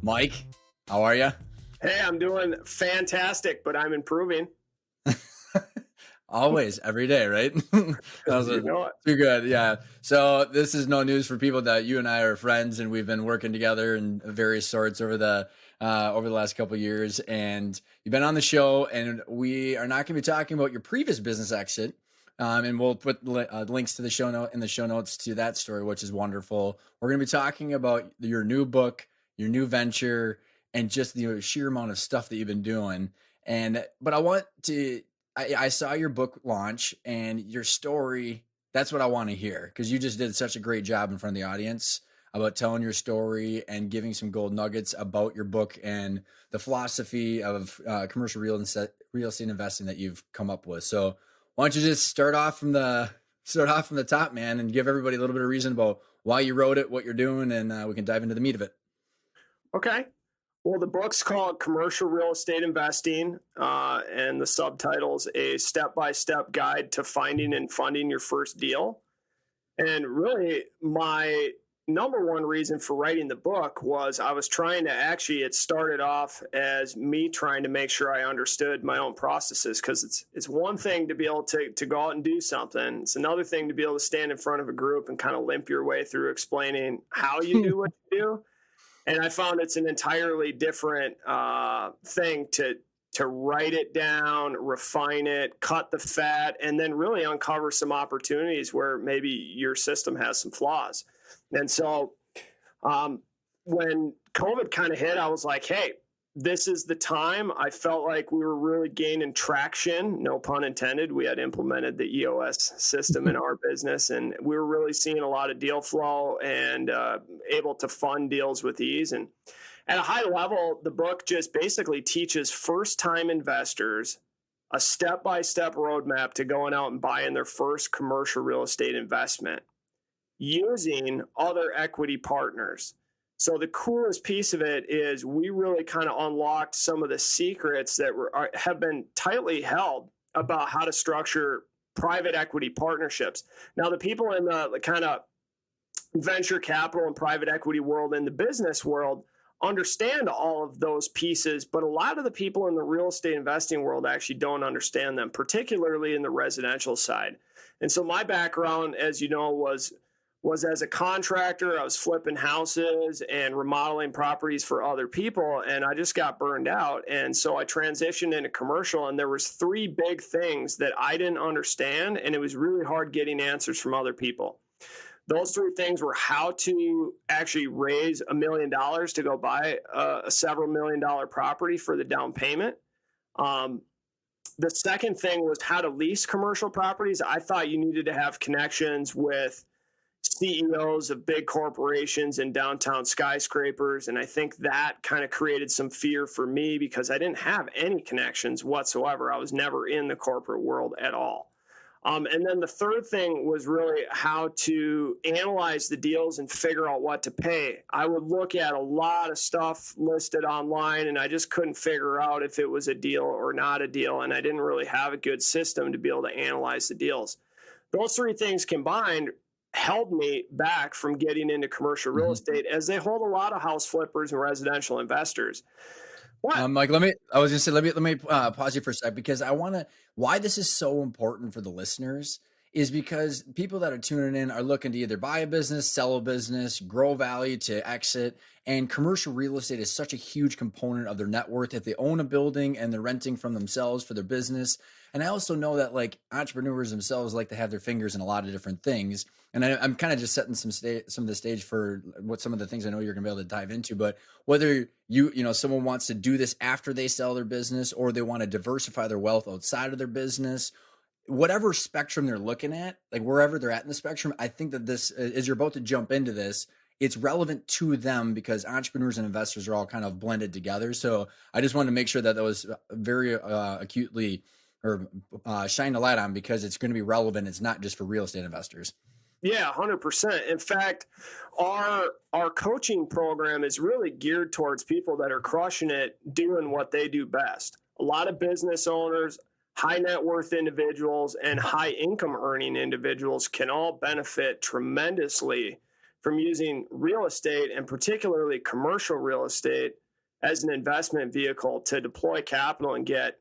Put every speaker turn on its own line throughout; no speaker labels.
Mike, how are you?
Hey, I'm doing fantastic, but I'm improving.
Always, every day, right? That was
You know it.
too good. Yeah. So this is no news for people that you and I are friends, and we've been working together in various sorts over the last couple of years. And you've been on the show, and we are not going to be talking about your previous business exit. And we'll put links to the show note in the show notes to that story, which is wonderful. We're going to be talking about your new book, your new venture, and just the sheer amount of stuff that you've been doing. But I want to I saw your book launch and your story. That's what I want to hear because you just did such a great job in front of the audience about telling your story and giving some gold nuggets about your book and the philosophy of commercial real estate investing that you've come up with. So why don't you just start off from the top, man, and give everybody a little bit of reason about why you wrote it, what you're doing, and we can dive into the meat of it.
Okay. Well, the book's called Commercial Real Estate Investing, and the subtitle's A Step-by-Step Guide to Finding and Funding Your First Deal. And really, my number one reason for writing the book was I was trying to it started off as me trying to make sure I understood my own processes because it's one thing to be able to go out and do something. It's another thing to be able to stand in front of a group and kind of limp your way through explaining how you do what you do. And I found it's an entirely different thing to write it down, refine it, cut the fat, and then really uncover some opportunities where maybe your system has some flaws. And so when COVID kind of hit, I was like, hey, this is the time. I felt like we were really gaining traction, no pun intended. We had implemented the EOS system in our business, and we were really seeing a lot of deal flow and able to fund deals with ease. And at a high level, the book just basically teaches first-time investors a step-by-step roadmap to going out and buying their first commercial real estate investment using other equity partners. So the coolest piece of it is we really kind of unlocked some of the secrets that have been tightly held about how to structure private equity partnerships. Now, the people in the kind of venture capital and private equity world and the business world understand all of those pieces, but a lot of the people in the real estate investing world actually don't understand them, particularly in the residential side. And so my background, as you know, was as a contractor. I was flipping houses and remodeling properties for other people, and I just got burned out. And so I transitioned into commercial, and there was three big things that I didn't understand, and it was really hard getting answers from other people. Those three things were how to actually raise $1 million to go buy a several $1 million property for the down payment. The second thing was how to lease commercial properties. I thought you needed to have connections with CEOs of big corporations and downtown skyscrapers. And I think that kind of created some fear for me because I didn't have any connections whatsoever. I was never in the corporate world at all. And then the third thing was really how to analyze the deals and figure out what to pay. I would look at a lot of stuff listed online, and I just couldn't figure out if it was a deal or not a deal. And I didn't really have a good system to be able to analyze the deals. Those three things combined held me back from getting into commercial real
Mhm.
estate as they hold a lot of house flippers and residential investors. What?
Mike, I was gonna say, let me pause you for a sec because why this is so important for the listeners is because people that are tuning in are looking to either buy a business, sell a business, grow value to exit. And commercial real estate is such a huge component of their net worth if they own a building and they're renting from themselves for their business. And I also know that like entrepreneurs themselves like to have their fingers in a lot of different things. And I'm kind of just setting some of the stage for what some of the things I know you're gonna be able to dive into. But whether someone wants to do this after they sell their business or they want to diversify their wealth outside of their business, whatever spectrum they're looking at, like wherever they're at in the spectrum, I think that this, as you're about to jump into this, it's relevant to them because entrepreneurs and investors are all kind of blended together. So I just wanted to make sure that was very acutely or shine a light on because it's going to be relevant. It's not just for real estate investors.
Yeah, 100%. In fact, our coaching program is really geared towards people that are crushing it, doing what they do best. A lot of business owners, high net worth individuals, and high income earning individuals can all benefit tremendously from using real estate, and particularly commercial real estate, as an investment vehicle to deploy capital and get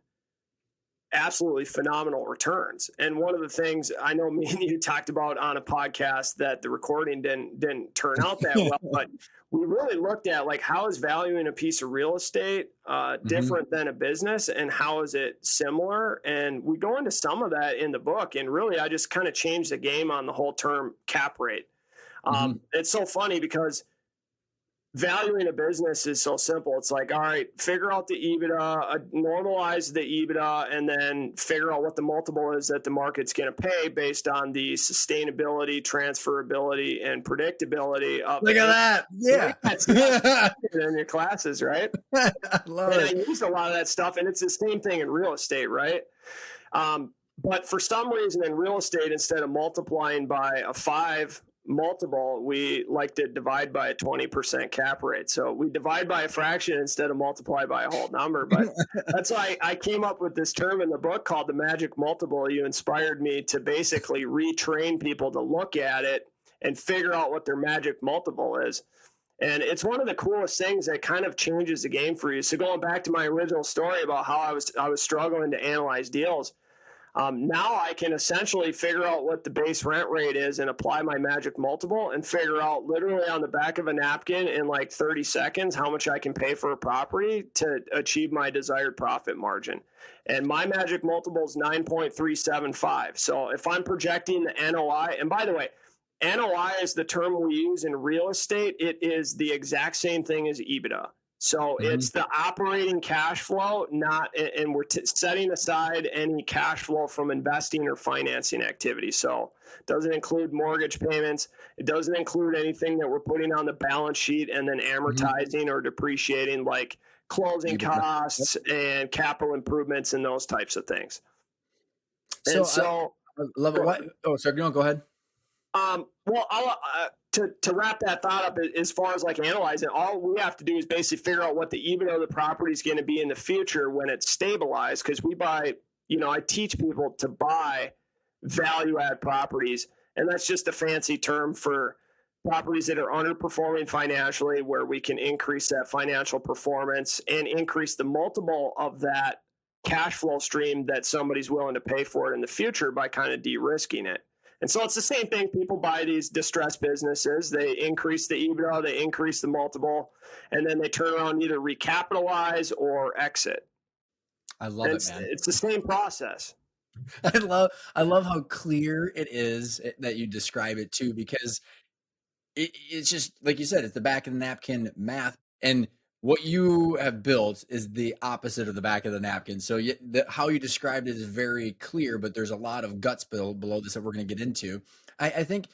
absolutely phenomenal returns. And one of the things I know me and you talked about on a podcast that the recording didn't turn out that well, but we really looked at like, how is valuing a piece of real estate different than a business, and how is it similar? And we go into some of that in the book. And really, I just kind of changed the game on the whole term cap rate. It's so funny because valuing a business is so simple. It's like, all right, figure out the EBITDA, normalize the EBITDA, and then figure out what the multiple is that the market's going to pay based on the sustainability, transferability, and predictability of
Look at that. Yeah.
That's in your classes, right?
I love
And
it.
I used a lot of that stuff, and it's the same thing in real estate, right? But for some reason in real estate, instead of multiplying by a 5 multiple, we like to divide by a 20% cap rate. So we divide by a fraction instead of multiply by a whole number. But that's why I came up with this term in the book called the magic multiple. You inspired me to basically retrain people to look at it and figure out what their magic multiple is. And it's one of the coolest things that kind of changes the game for you. So going back to my original story about how I was struggling to analyze deals, now I can essentially figure out what the base rent rate is and apply my magic multiple and figure out literally on the back of a napkin in like 30 seconds how much I can pay for a property to achieve my desired profit margin. And my magic multiple is 9.375. So if I'm projecting the NOI, and by the way, NOI is the term we use in real estate. It is the exact same thing as EBITDA. So it's the operating cash flow, and we're setting aside any cash flow from investing or financing activity. So it doesn't include mortgage payments. It doesn't include anything that we're putting on the balance sheet and then amortizing or depreciating, like closing costs and capital improvements and those types of things.
So I love it. What? Oh, sorry, no, go ahead.
To wrap that thought up, as far as like analyzing, all we have to do is basically figure out what the EBITDA of the property is going to be in the future when it's stabilized. Because we buy, I teach people to buy value add properties, and that's just a fancy term for properties that are underperforming financially, where we can increase that financial performance and increase the multiple of that cash flow stream that somebody's willing to pay for it in the future by kind of de-risking it. And so it's the same thing. People buy these distressed businesses. They increase the EBITDA, they increase the multiple, and then they turn around and either recapitalize or exit.
I love it, man.
It's the same process.
I love how clear it is that you describe it too, because it's just like you said, it's the back of the napkin math, and what you have built is the opposite of the back of the napkin. So how you described it is very clear, but there's a lot of guts below this that we're going to get into. I think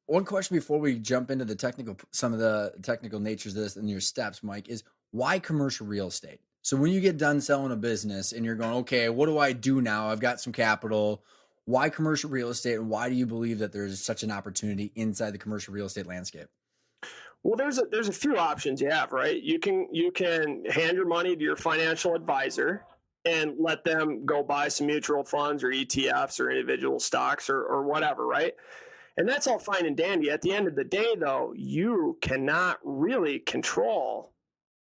one question before we jump into some of the technical natures of this and your steps, Mike, is why commercial real estate? So when you get done selling a business and you're going, okay, what do I do now? I've got some capital. Why commercial real estate? And why do you believe that there's such an opportunity inside the commercial real estate landscape?
Well, there's a few options you have, right? You can hand your money to your financial advisor and let them go buy some mutual funds or ETFs or individual stocks or whatever, right? And that's all fine and dandy. At the end of the day, though, you cannot really control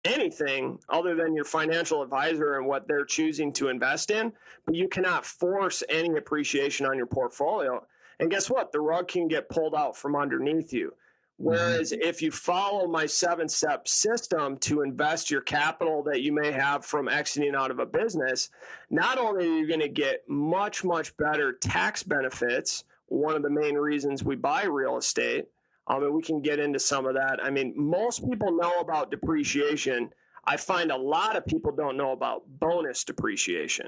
anything other than your financial advisor and what they're choosing to invest in, but you cannot force any appreciation on your portfolio. And guess what? The rug can get pulled out from underneath you. Whereas if you follow my 7-step system to invest your capital that you may have from exiting out of a business, not only are you going to get much, much better tax benefits, one of the main reasons we buy real estate, and we can get into some of that. I mean, most people know about depreciation. I find a lot of people don't know about bonus depreciation.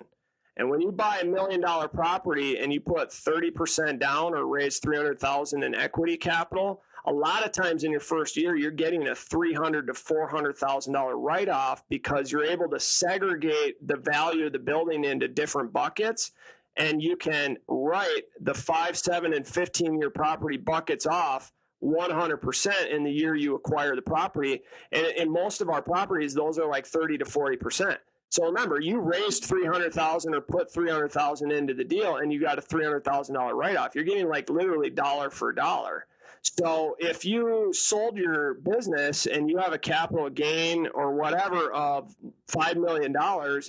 And when you buy $1 million property and you put 30% down or raise $300,000 in equity capital, a lot of times in your first year, you're getting a $300,000 to $400,000 write-off because you're able to segregate the value of the building into different buckets, and you can write the 5, 7, and 15-year property buckets off 100% in the year you acquire the property. And in most of our properties, those are like 30 to 40%. So remember, you raised $300,000 or put $300,000 into the deal, and you got a $300,000 write-off. You're getting like literally dollar for dollar. So if you sold your business and you have a capital gain or whatever of $5 million,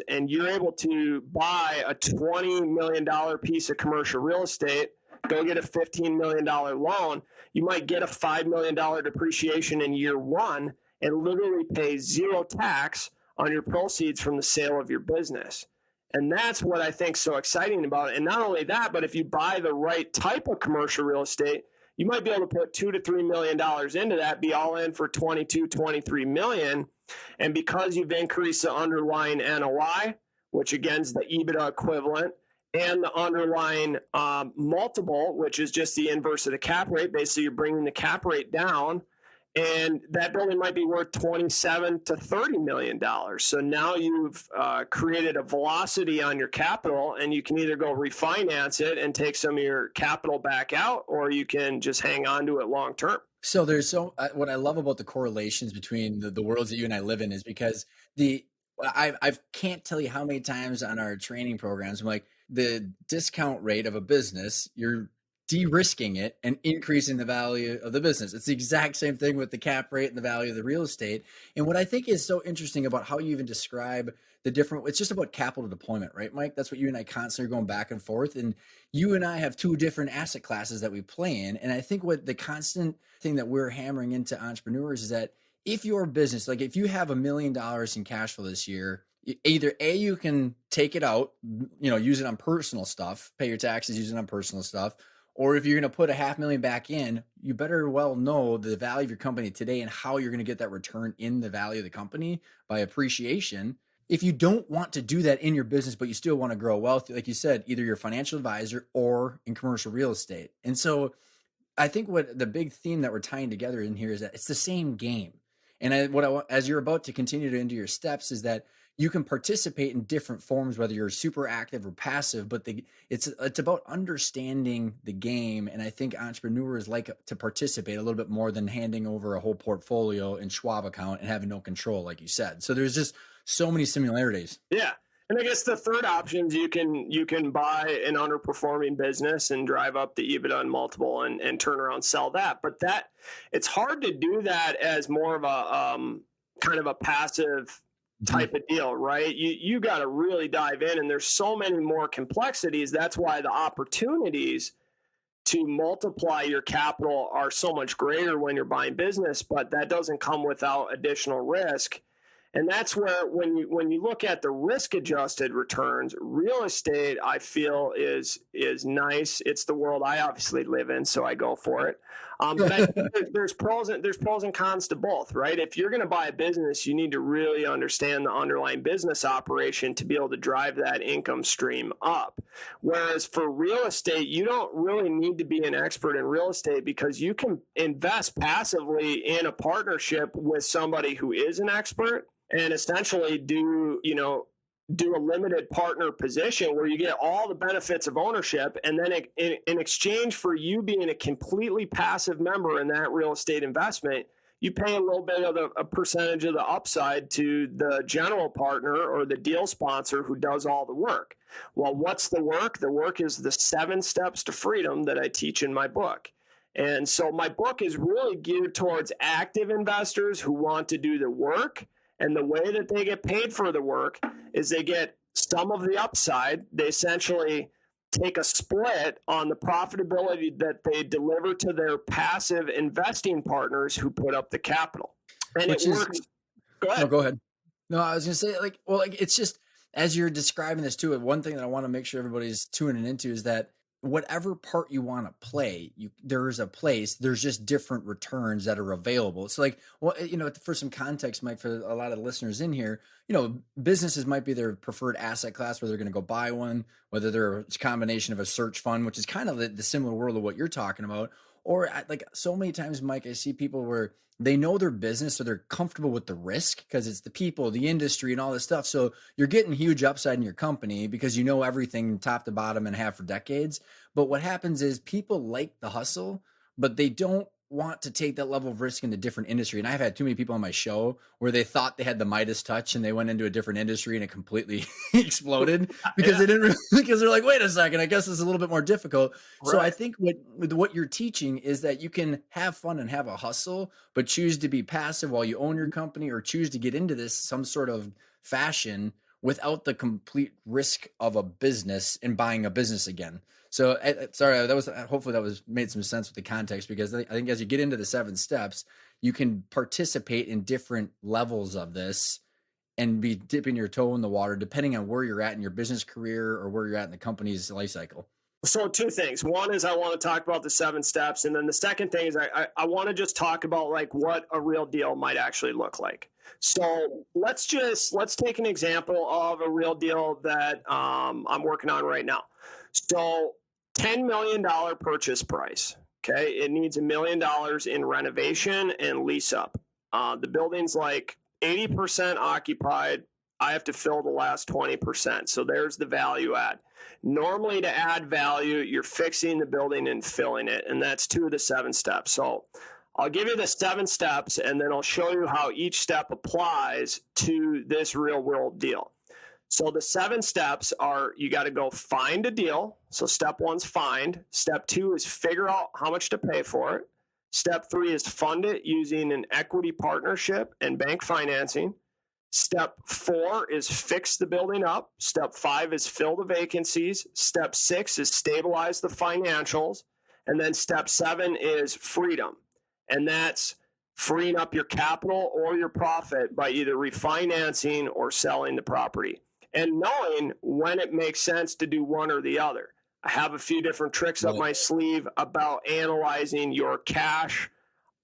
and you're able to buy a $20 million piece of commercial real estate, go get a $15 million loan, you might get a $5 million depreciation in year one and literally pay zero tax on your proceeds from the sale of your business. And that's what I think is so exciting about it. And not only that, but if you buy the right type of commercial real estate, you might be able to put $2 to $3 million into that, be all in for 22, 23 million. And because you've increased the underlying NOI, which again is the EBITDA equivalent, and the underlying multiple, which is just the inverse of the cap rate, basically you're bringing the cap rate down, and that building might be worth 27 to $30 million. So now you've created a velocity on your capital, and you can either go refinance it and take some of your capital back out, or you can just hang on to it long term.
So there's what I love about the correlations between the worlds that you and I live in is because I can't tell you how many times on our training programs, I'm like, the discount rate of a business, you're de-risking it and increasing the value of the business. It's the exact same thing with the cap rate and the value of the real estate. And what I think is so interesting about how you even describe the different, it's just about capital deployment, right, Mike? That's what you and I constantly are going back and forth. And you and I have two different asset classes that we play in. And I think what the constant thing that we're hammering into entrepreneurs is that if your business, like if you have $1 million in cash flow this year, either A, you can take it out, use it on personal stuff, pay your taxes, use it on personal stuff. Or if you're going to put $500,000 back in, you better well know the value of your company today and how you're going to get that return in the value of the company by appreciation. If you don't want to do that in your business, but you still want to grow wealth, like you said, either you're a financial advisor or in commercial real estate. And so I think what the big theme that we're tying together in here is that it's the same game. And as you're about to continue to into your steps is that you can participate in different forms, whether you're super active or passive, but it's about understanding the game. And I think entrepreneurs like to participate a little bit more than handing over a whole portfolio in Schwab account and having no control, like you said. So there's just so many similarities.
Yeah. And I guess the third option is you can buy an underperforming business and drive up the EBITDA and multiple and turn around, sell that. But it's hard to do that as more of a kind of a passive type of deal, right? You got to really dive in, and there's so many more complexities. That's why the opportunities to multiply your capital are so much greater when you're buying business, but that doesn't come without additional risk. And that's where when you look at the risk adjusted returns, real estate I feel is nice. It's the world I obviously live in, so I go for it. But I think there's pros and cons to both, right? If you're going to buy a business, you need to really understand the underlying business operation to be able to drive that income stream up. Whereas for real estate, you don't really need to be an expert in real estate because you can invest passively in a partnership with somebody who is an expert and essentially do a limited partner position where you get all the benefits of ownership, and then in exchange for you being a completely passive member in that real estate investment, you pay a little bit of a percentage of the upside to the general partner or the deal sponsor who does all the work. Well, what's the work? The work is the 7 steps to freedom that I teach in my book. And so my book is really geared towards active investors who want to do the work. And the way that they get paid for the work is they get some of the upside. They essentially take a split on the profitability that they deliver to their passive investing partners who put up the capital. And it works. Go ahead.
No, go ahead. No, I was going to say it's just, as you're describing this too, one thing that I want to make sure everybody's tuning into is that whatever part you want to play, there's a place, there's just different returns that are available. It's like, for some context, Mike, for a lot of listeners in here, businesses might be their preferred asset class where they're going to go buy one, whether they're a combination of a search fund, which is kind of the similar world of what you're talking about. Or like so many times, Mike, I see people where they know their business, so they're comfortable with the risk because it's the people, the industry, and all this stuff. So you're getting huge upside in your company because you know everything top to bottom and have for decades. But what happens is people like the hustle, but they don't want to take that level of risk into different industry. And I've had too many people on my show where they thought they had the Midas touch and they went into a different industry and it completely exploded because
Yeah,
they didn't really, because they're like, wait a second, I guess it's a little bit more difficult. So I
right.
think what you're teaching is that you can have fun and have a hustle, but choose to be passive while you own your company, or choose to get into this some sort of fashion without the complete risk of a business and buying a business again. So sorry, that was, hopefully that was made some sense with the context, because I think as you get into the 7 steps, you can participate in different levels of this and be dipping your toe in the water depending on where you're at in your business career or where you're at in the company's life cycle.
So two things. One is I want to talk about the 7 steps, and then the second thing is I want to just talk about like what a real deal might actually look like. So let's take an example of a real deal that I'm working on right now. So $10 million purchase price. Okay, it needs $1 million in renovation and lease up. The building's like 80% occupied. I have to fill the last 20%. So there's the value add. Normally, to add value, you're fixing the building and filling it, and that's 2 of the 7 steps. So I'll give you the 7 steps, and then I'll show you how each step applies to this real world deal. So the 7 steps are: you got to go find a deal. So step 1's find. Step 2 is figure out how much to pay for it. Step 3 is fund it using an equity partnership and bank financing. Step 4 is fix the building up. Step 5 is fill the vacancies. Step 6 is stabilize the financials. And then step 7 is freedom. And that's freeing up your capital or your profit by either refinancing or selling the property, and knowing when it makes sense to do one or the other. I have a few different tricks up
Right.
my sleeve about analyzing your cash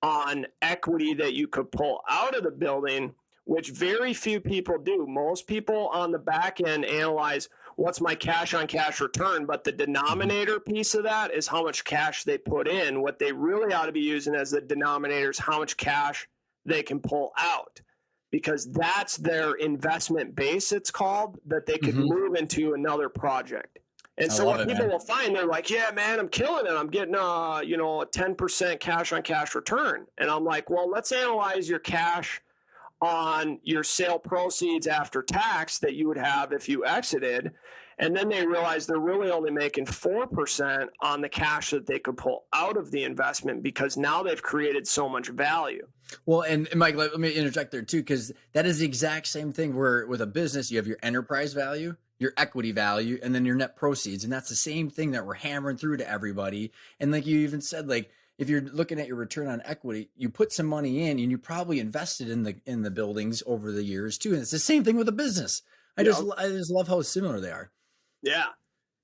on equity that you could pull out of the building, which very few people do. Most people on the back end analyze what's my cash on cash return, but the
Mhm.
denominator piece of that is how much cash they put in. What they really ought to be using as the denominator is how much cash they can pull out, because that's their investment base, it's called, that they could
Mhm.
move into another project. And
I
so
love
what
it,
people
man.
will find, they're like, yeah, man, I'm killing it. I'm getting a 10% cash on cash return. And I'm like, well, let's analyze your cash on your sale proceeds after tax that you would have if you exited. And then they realize they're really only making 4% on the cash that they could pull out of the investment, because now they've created so much value.
Well, and Mike, let me interject there too, because that is the exact same thing where with a business, you have your enterprise value, your equity value, and then your net proceeds. And that's the same thing that we're hammering through to everybody. And like you even said, like if you're looking at your return on equity, you put some money in and you probably invested in the buildings over the years too. And it's the same thing with a business.
Yep.
I just love how similar they are.
Yeah.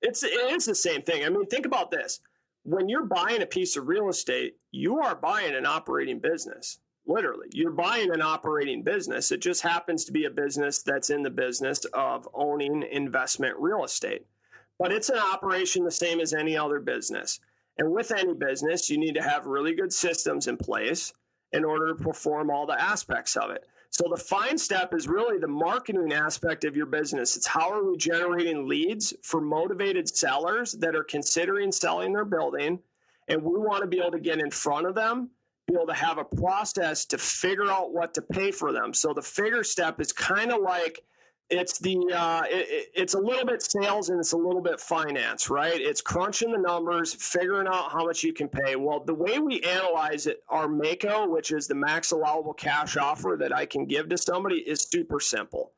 It is the same thing. I mean, think about this. When you're buying a piece of real estate, you are buying an operating business. Literally, you're buying an operating business. It just happens to be a business that's in the business of owning investment real estate. But it's an operation the same as any other business. And with any business, you need to have really good systems in place in order to perform all the aspects of it. So the find step is really the marketing aspect of your business. It's how are we generating leads for motivated sellers that are considering selling their building, and we want to be able to get in front of them, be able to have a process to figure out what to pay for them. So the figure step is kind of like it's a little bit sales and it's a little bit finance, right? It's crunching the numbers, figuring out how much you can pay. Well, the way we analyze it, our MACO, which is the max allowable cash offer that I can give to somebody, is super simple.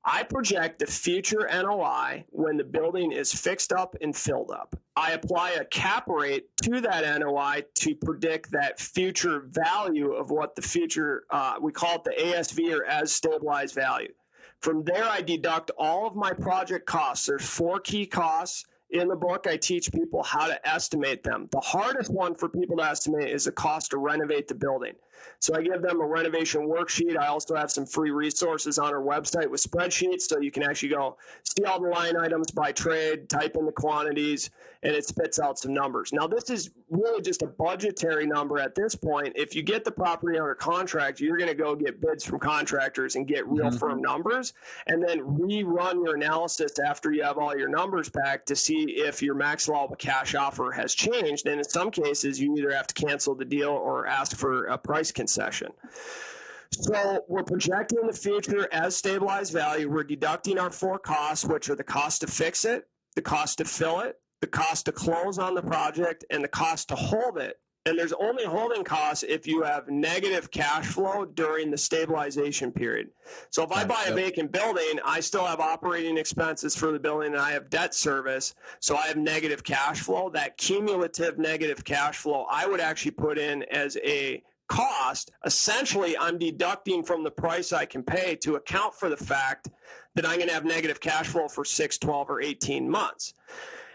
I project the future NOI when the building is fixed up and filled up. I apply a cap rate to that NOI to predict that future value of what the future, we call it the ASV, or as stabilized value. From there, I deduct all of my project costs. There's 4 key costs. In the book, I teach people how to estimate them. The hardest one for people to estimate is the cost to renovate the building. So I give them a renovation worksheet. I also have some free resources on our website with spreadsheets, so you can actually go see all the line items by trade, type in the quantities, and it spits out some numbers. Now, this is really just a budgetary number at this point. If you get the property under contract, you're going to go get bids from contractors and get real
Mhm.
firm numbers, and then rerun your analysis after you have all your numbers back to see see if your max allowable cash offer has changed. And in some cases, you either have to cancel the deal or ask for a price concession. So we're projecting the future as stabilized value. We're deducting our four costs, which are the cost to fix it, the cost to fill it, the cost to close on the project, and the cost to hold it. And there's only holding costs if you have negative cash flow during the stabilization period. So if I buy a vacant building, I still have operating expenses for the building and I have debt service. So I have negative cash flow. That cumulative negative cash flow, I would actually put in as a cost. Essentially, I'm deducting from the price I can pay to account for the fact that I'm going to have negative cash flow for 6, 12, or 18 months.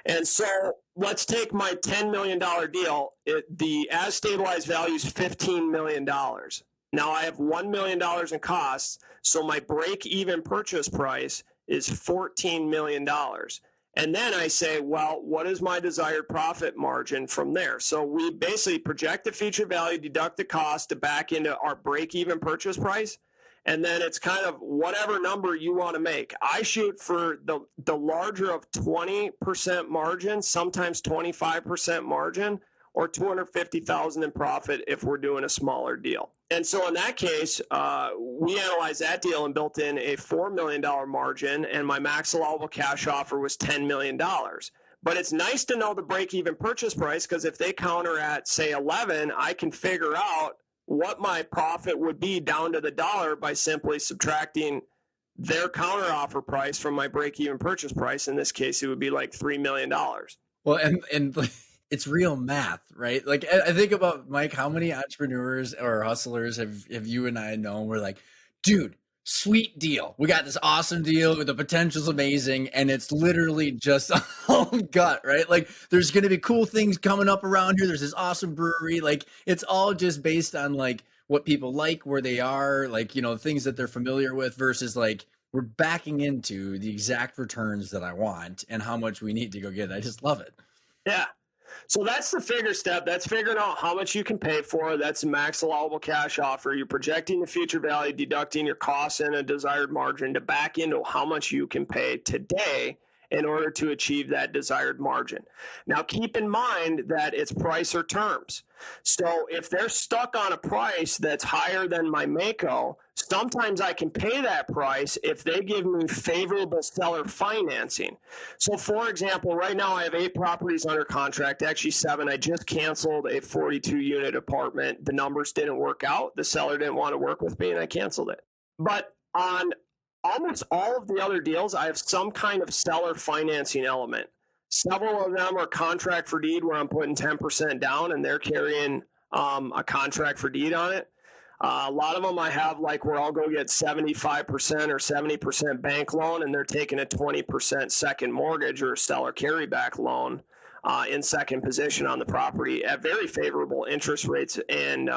And so let's take my $10 million deal. The as stabilized value is $15 million. Now I have $1 million in costs, so my break-even purchase price is $14 million. And then I say, well, what is my desired profit margin from there? So we basically project the future value, deduct the cost to back into our break-even purchase price. And then it's kind of whatever number you want to make. I shoot for the larger of 20% margin, sometimes 25% margin, or $250,000 in profit if we're doing a smaller deal. And so in that case, we analyzed that deal and built in a $4 million margin, and my max allowable cash offer was $10 million. But it's nice to know the break-even purchase price, because if they counter at, say, 11, I can figure out what my profit would be down to the dollar by simply subtracting their counter offer price from my break-even purchase price. In this case, it would be like $3 million.
Well, and it's real math, right? Like I think about, Mike, how many entrepreneurs or hustlers have you and I known? We're like, dude, sweet deal. We got this awesome deal. The potential's amazing. And it's literally just all gut, right? Like there's going to be cool things coming up around here. There's this awesome brewery. Like it's all just based on like what people like, where they are, like, you know, things that they're familiar with versus like we're backing into the exact returns that I want and how much we need to go get it. I just love it.
Yeah. So that's the figure step. That's figuring out how much you can pay for. That's the max allowable cash offer. You're projecting the future value, deducting your costs and a desired margin to back into how much you can pay today in order to achieve that desired margin. Now, keep in mind that it's price or terms. So if they're stuck on a price that's higher than my MACO, sometimes I can pay that price if they give me favorable seller financing. So for example, right now I have 8 properties under contract, actually 7. I just canceled a 42-unit apartment. The numbers didn't work out. The seller didn't want to work with me and I canceled it. But on almost all of the other deals, I have some kind of seller financing element. Several of them are contract for deed where I'm putting 10% down and they're carrying a contract for deed on it. A lot of them I have like where I'll go get 75% or 70% bank loan and they're taking a 20% second mortgage or seller carryback loan in second position on the property at very favorable interest rates and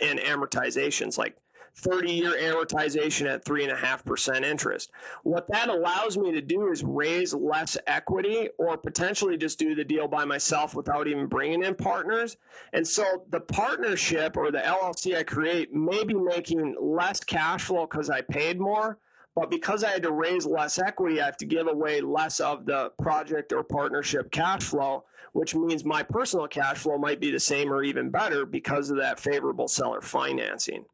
amortizations, like 30-year amortization at 3.5% interest. What that allows me to do is raise less equity or potentially just do the deal by myself without even bringing in partners. And so the partnership or the LLC I create may be making less cash flow because I paid more, but because I had to raise less equity, I have to give away less of the project or partnership cash flow, which means my personal cash flow might be the same or even better because of that favorable seller financing.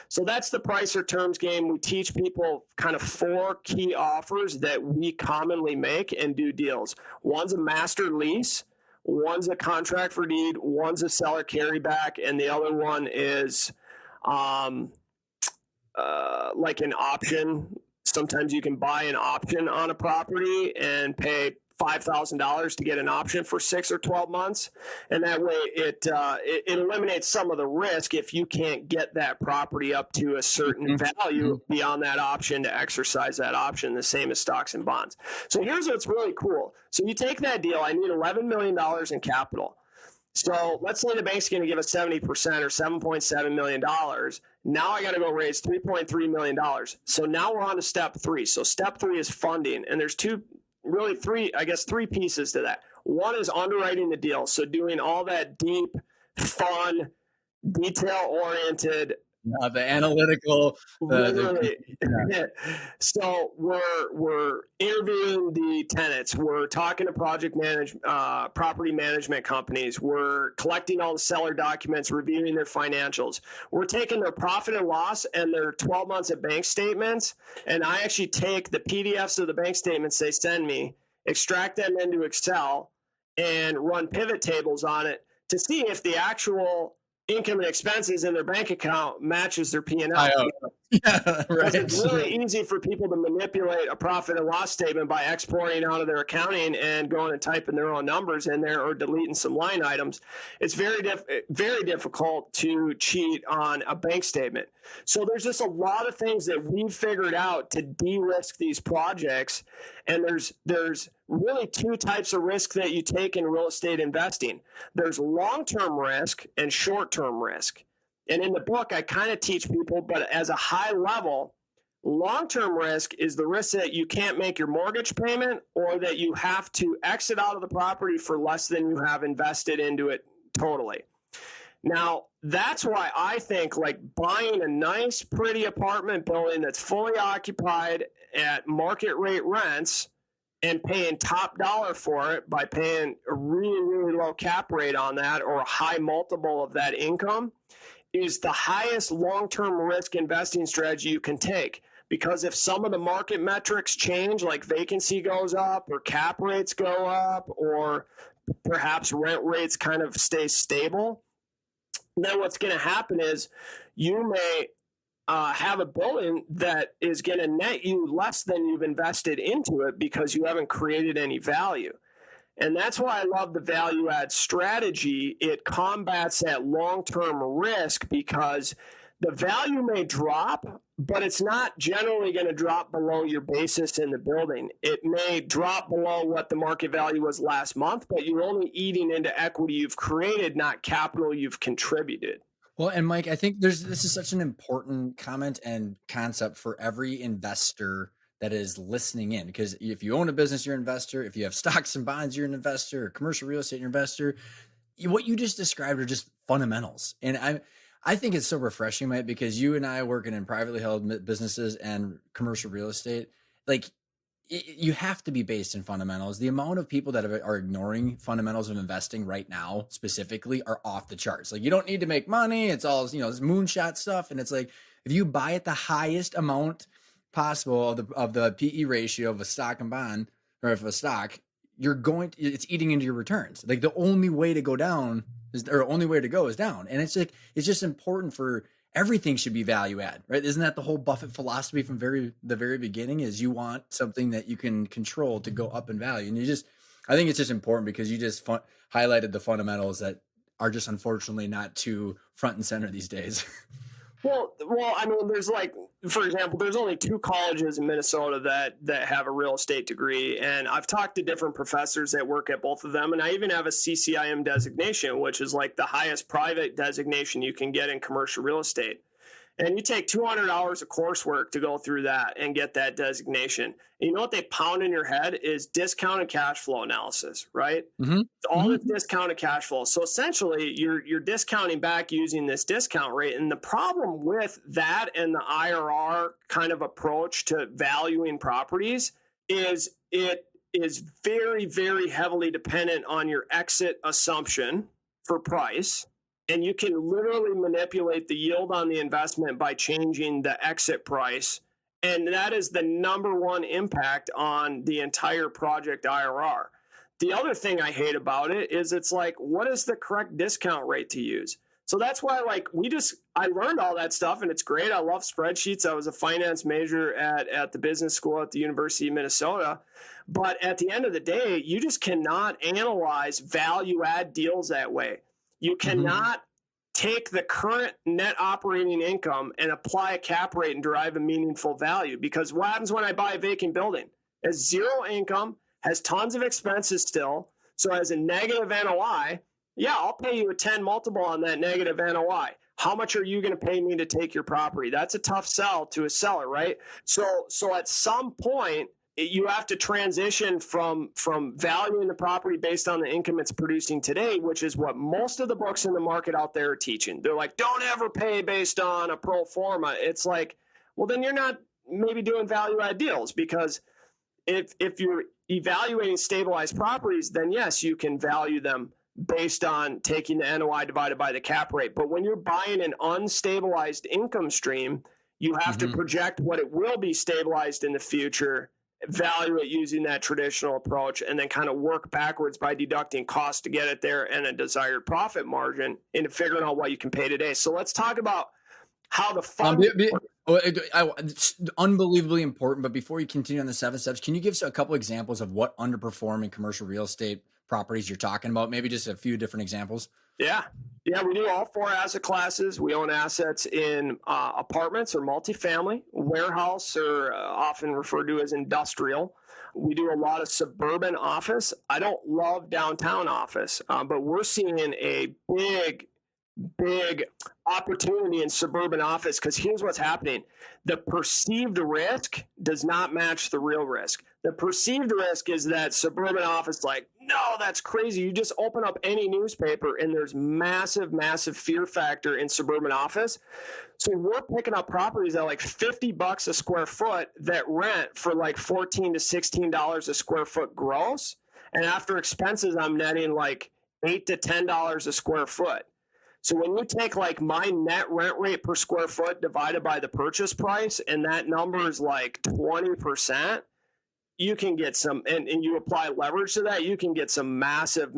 So that's the price or terms game. We teach people kind of 4 key offers that we commonly make and do deals. One's a master lease, one's a contract for deed, one's a seller carryback, and the other one is like an option. Sometimes you can buy an option on a property and pay $5,000 to get an option for 6 or 12 months. And that way it eliminates some of the risk if you can't get that property up to a certain value beyond that option to exercise that option, the same as stocks and bonds. So here's what's really cool. So you take that deal, I need $11 million in capital. So let's say the bank's going to give us 70% or $7.7 million. Now I got to go raise $3.3 million. So now we're on to step 3. So step 3 is funding. And there's three pieces to that. One is underwriting the deal. So doing all that deep, fun, detail-oriented
The analytical, the
Literally. So we're interviewing the tenants. We're talking to property management companies. We're collecting all the seller documents, reviewing their financials. We're taking their profit and loss and their 12 months of bank statements, and I actually take the PDFs of the bank statements they send me, extract them into Excel, and run pivot tables on it to see if the actual income and expenses in their bank account matches their P&L.
Yeah,
Because
right.
it's really easy for people to manipulate a profit and loss statement by exporting out of their accounting and going and typing their own numbers in there or deleting some line items. It's very difficult to cheat on a bank statement. So there's just a lot of things that we've figured out to de-risk these projects. And there's really two types of risk that you take in real estate investing. There's long-term risk and short-term risk. And in the book, I kind of teach people, but as a high level, long-term risk is the risk that you can't make your mortgage payment or that you have to exit out of the property for less than you have invested into it totally. Now, that's why I think like buying a nice, pretty apartment building that's fully occupied at market rate rents and paying top dollar for it by paying a really, really low cap rate on that or a high multiple of that income is the highest long-term risk investing strategy you can take. Because if some of the market metrics change, like vacancy goes up or cap rates go up or perhaps rent rates kind of stay stable, then what's going to happen is you may have a building that is going to net you less than you've invested into it because you haven't created any value. And that's why I love the value add strategy. It combats that long-term risk because the value may drop, but it's not generally going to drop below your basis in the building. It may drop below what the market value was last month, but you're only eating into equity you've created, not capital you've contributed.
Well, and Mike, I think this is such an important comment and concept for every investor that is listening in, because if you own a business, you're an investor. If you have stocks and bonds, you're an investor. Or commercial real estate, you're an investor. What you just described are just fundamentals, and I think it's so refreshing, Mike, because you and I working in privately held businesses and commercial real estate, like you have to be based in fundamentals. The amount of people that are ignoring fundamentals of investing right now specifically are off the charts. Like you don't need to make money. It's all, this moonshot stuff. And it's like, if you buy at the highest amount possible of the PE ratio of a stock and bond, or of a stock, it's eating into your returns. Like the only way to go down only way to go is down. And it's like, it's just important for everything should be value add, right? Isn't that the whole Buffett philosophy from the very beginning is you want something that you can control to go up in value. And I think it's just important because you just highlighted the fundamentals that are just unfortunately not too front and center these days.
Well, I mean, there's like, for example, there's only 2 colleges in Minnesota that have a real estate degree. And I've talked to different professors that work at both of them. And I even have a CCIM designation, which is like the highest private designation you can get in commercial real estate. And you take 200 hours of coursework to go through that and get that designation. And you know what they pound in your head is discounted cash flow analysis, right?
Mm-hmm.
All the discounted cash flow. So essentially, you're discounting back using this discount rate. And the problem with that and the IRR kind of approach to valuing properties is it is very, very heavily dependent on your exit assumption for price. And you can literally manipulate the yield on the investment by changing the exit price. And that is the number one impact on the entire project IRR. The other thing I hate about it is it's like, what is the correct discount rate to use? So that's why, like, I learned all that stuff and it's great. I love spreadsheets. I was a finance major at the business school at the University of Minnesota. But at the end of the day, you just cannot analyze value add deals that way. You cannot take the current net operating income and apply a cap rate and derive a meaningful value. Because what happens when I buy a vacant building? It has zero income, has tons of expenses still, so has a negative NOI. Yeah, I'll pay you a 10 multiple on that negative NOI. How much are you going to pay me to take your property? That's a tough sell to a seller, right? So at some point, you have to transition from valuing the property based on the income it's producing today, which is what most of the books in the market out there are teaching. They're like, don't ever pay based on a pro forma. It's like, well, then you're not maybe doing value add deals, because if you're evaluating stabilized properties, then yes, you can value them based on taking the NOI divided by the cap rate. But when you're buying an unstabilized income stream, you have to project what it will be stabilized in the future, value it using that traditional approach, and then kind of work backwards by deducting costs to get it there and a desired profit margin into figuring out what you can pay today. So let's talk about how the fund
it's unbelievably important. But before you continue on the 7 steps, can you give us a couple examples of what underperforming commercial real estate properties you're talking about? Maybe just a few different examples.
Yeah, we do all 4 asset classes. We own assets in apartments or multifamily, warehouse, or often referred to as industrial. We do a lot of suburban office. I don't love downtown office, but we're seeing a big opportunity in suburban office, because here's what's happening. The perceived risk does not match the real risk. The perceived risk is that suburban office, like, no, that's crazy. You just open up any newspaper and there's massive fear factor in suburban office. So we're picking up properties at like $50 a square foot that rent for like $14 to $16 a square foot gross. And after expenses, I'm netting like $8 to $10 a square foot. So when you take like my net rent rate per square foot divided by the purchase price, and that number is like 20%, you can get some, and you apply leverage to that, you can get some massive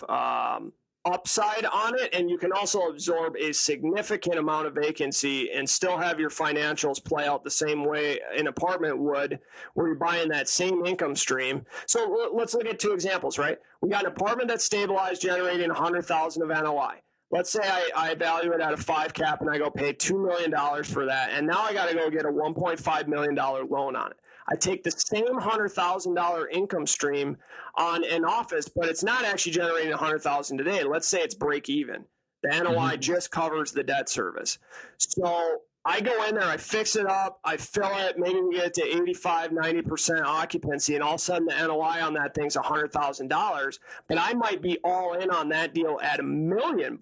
upside on it. And you can also absorb a significant amount of vacancy and still have your financials play out the same way an apartment would, where you're buying that same income stream. So let's look at 2 examples, right? We got an apartment that's stabilized, generating $100,000 of NOI. Let's say I value it at a 5 cap and I go pay $2 million for that. And now I got to go get a $1.5 million loan on it. I take the same $100,000 income stream on an office, but it's not actually generating $100,000 today. Let's say it's break even. The NOI just covers the debt service. So I go in there, I fix it up, I fill it, maybe we get to 85, 90% occupancy, and all of a sudden the NOI on that thing's $100,000, but I might be all in on that deal at $1 million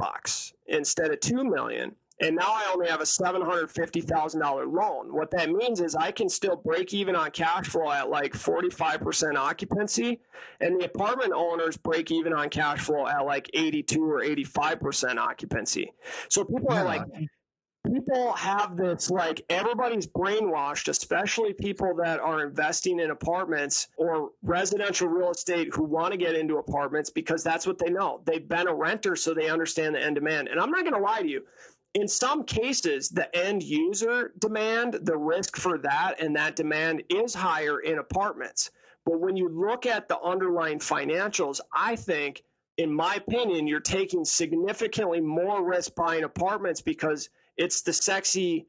instead of $2 million. And now I only have a $750,000 loan. What that means is I can still break even on cash flow at like 45% occupancy, and the apartment owners break even on cash flow at like 82 or 85% occupancy. So people are like, people have this, like, everybody's brainwashed, especially people that are investing in apartments or residential real estate who want to get into apartments, because that's what they know. They've been a renter, so they understand the end demand. And I'm not going to lie to you. In some cases, the end user demand, the risk for that and that demand is higher in apartments. But when you look at the underlying financials, I think, in my opinion, you're taking significantly more risk buying apartments, because it's the sexy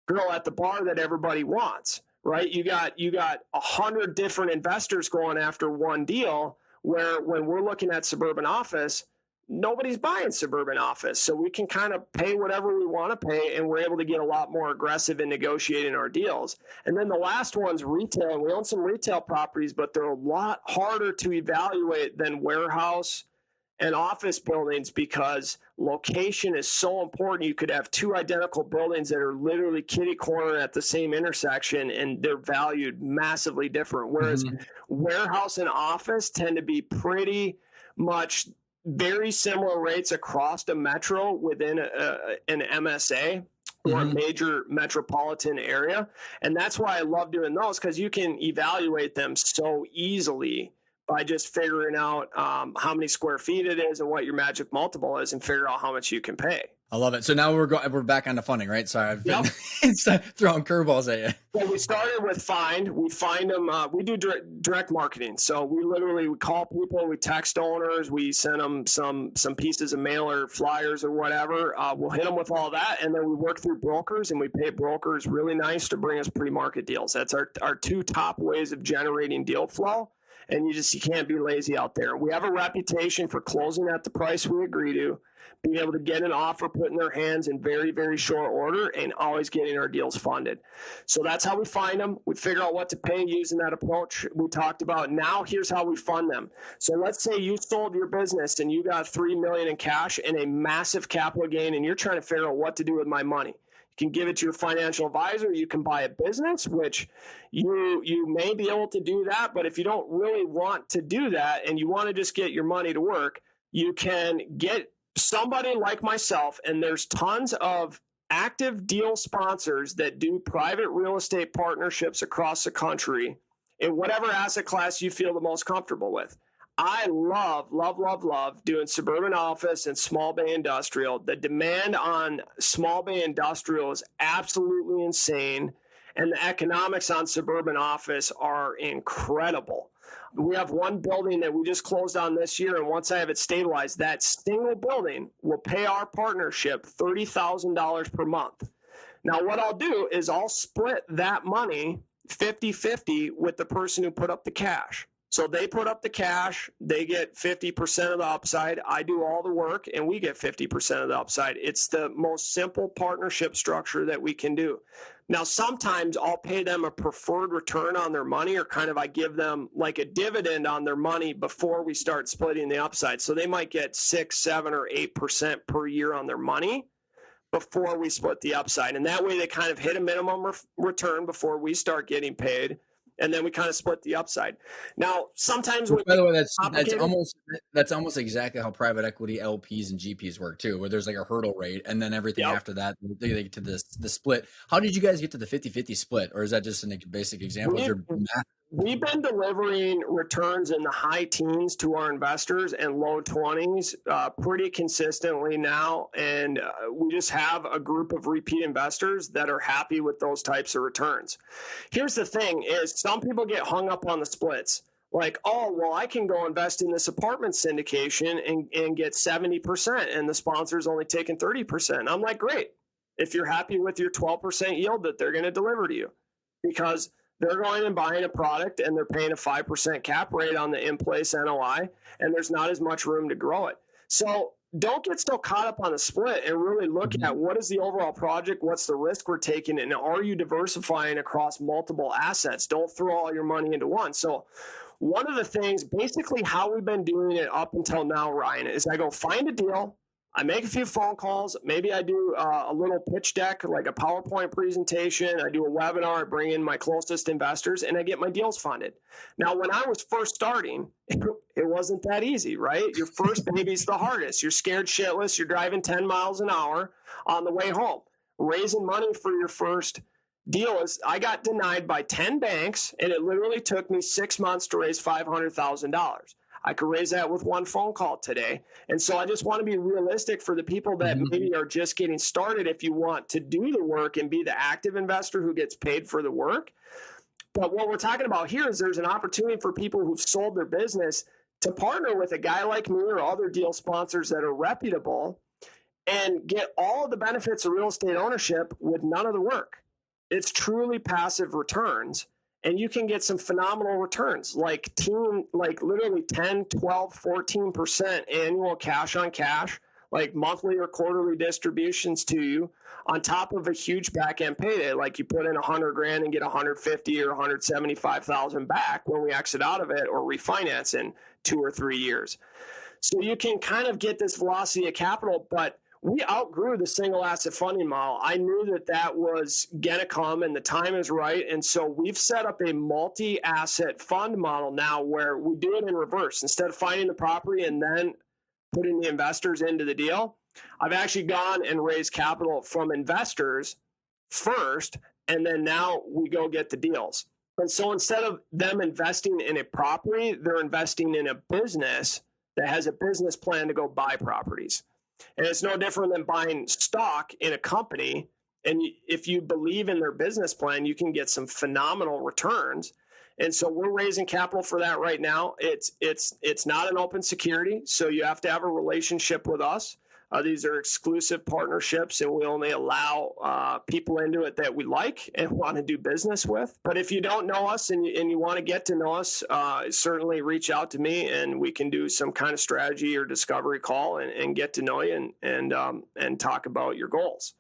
girl at the bar that everybody wants, right? You got 100 different investors going after one deal, where when we're looking at suburban office, nobody's buying suburban office. So we can kind of pay whatever we want to pay, and we're able to get a lot more aggressive in negotiating our deals. And then the last one's retail. We own some retail properties, but they're a lot harder to evaluate than warehouse and office buildings, because location is so important. You could have 2 identical buildings that are literally kitty corner at the same intersection, and they're valued massively different. Whereas warehouse and office tend to be pretty much very similar rates across the metro within an MSA or a major metropolitan area. And that's why I love doing those, because you can evaluate them so easily by just figuring out how many square feet it is and what your magic multiple is, and figure out how much you can pay.
I love it. So now we're back on to funding, right? Sorry, I've been throwing curveballs at you.
Well, we started with find. We find them. We do direct marketing. So we call people, we text owners, we send them some pieces of mail or flyers or whatever. We'll hit them with all that, and then we work through brokers, and we pay brokers really nice to bring us pre-market deals. That's our 2 top ways of generating deal flow. and you can't be lazy out there. We have a reputation for closing at the price we agree to, being able to get an offer put in their hands in very, very short order, and always getting our deals funded. So that's how we find them. We figure out what to pay using that approach we talked about. Now here's how we fund them. So let's say you sold your business and you got $3 million in cash and a massive capital gain, and you're trying to figure out what to do with my money. You can give it to your financial advisor. You can buy a business, which you may be able to do that. But if you don't really want to do that and you want to just get your money to work, you can get somebody like myself, and there's tons of active deal sponsors that do private real estate partnerships across the country in whatever asset class you feel the most comfortable with. I love doing suburban office and small bay industrial. The demand on small bay industrial is absolutely insane, and the economics on suburban office are incredible. We have one building that we just closed on this year, and once I have it stabilized, that single building will pay our partnership $30,000 per month. Now, what I'll do is I'll split that money 50-50 with the person who put up the cash. So they put up the cash, they get 50% of the upside, I do all the work, and we get 50% of the upside. It's the most simple partnership structure that we can do. Now, sometimes I'll pay them a preferred return on their money, or kind of I give them like a dividend on their money before we start splitting the upside. So they might get 6, 7, or 8% per year on their money before we split the upside. And that way they kind of hit a minimum return before we start getting paid. And then we kind of split the upside. Now, sometimes
by the way, that's almost exactly how private equity LPs and GPs work too, where there's like a hurdle rate, and then everything after that they get to the split. How did you guys get to the 50-50 split, or is that just a basic example?
We've been delivering returns in the high teens to our investors and low 20s pretty consistently now, and we just have a group of repeat investors that are happy with those types of returns. Here's the thing is some people get hung up on the splits. Like, oh, well, I can go invest in this apartment syndication and get 70%, and the sponsor's only taking 30%. I'm like, great, if you're happy with your 12% yield that they're going to deliver to you, because they're going and buying a product and they're paying a 5% cap rate on the in-place NOI, and there's not as much room to grow it. So don't get so caught up on the split, and really look at what is the overall project, what's the risk we're taking, and are you diversifying across multiple assets? Don't throw all your money into one. So one of the things, basically how we've been doing it up until now, Ryan, is I go find a deal, I make a few phone calls, maybe I do a little pitch deck, like a PowerPoint presentation, I do a webinar, I bring in my closest investors, and I get my deals funded. Now, when I was first starting, it wasn't that easy, right? Your first baby's the hardest. You're scared shitless, you're driving 10 miles an hour on the way home. Raising money for your first deal is, I got denied by 10 banks, and it literally took me 6 months to raise $500,000. I could raise that with one phone call today. And so I just want to be realistic for the people that maybe are just getting started. If you want to do the work and be the active investor who gets paid for the work. But what we're talking about here is there's an opportunity for people who've sold their business to partner with a guy like me or other deal sponsors that are reputable and get all of the benefits of real estate ownership with none of the work. It's truly passive returns. And you can get some phenomenal returns, like literally 10, 12, 14% annual cash on cash, like monthly or quarterly distributions to you, on top of a huge back end payday. Like you put in $100,000 and get 150 or 175,000 back when we exit out of it or refinance in 2 or 3 years. So you can kind of get this velocity of capital, but we outgrew the single asset funding model. I knew that was going to come and the time is right. And so we've set up a multi-asset fund model now where we do it in reverse. Instead of finding the property and then putting the investors into the deal, I've actually gone and raised capital from investors first, and then now we go get the deals. And so instead of them investing in a property, they're investing in a business that has a business plan to go buy properties. And it's no different than buying stock in a company. And if you believe in their business plan, you can get some phenomenal returns. And so we're raising capital for that right now. It's not an open security, so you have to have a relationship with us. These are exclusive partnerships, and we only allow people into it that we like and want to do business with. But if you don't know us and you want to get to know us, certainly reach out to me, and we can do some kind of strategy or discovery call and get to know you and talk about your goals.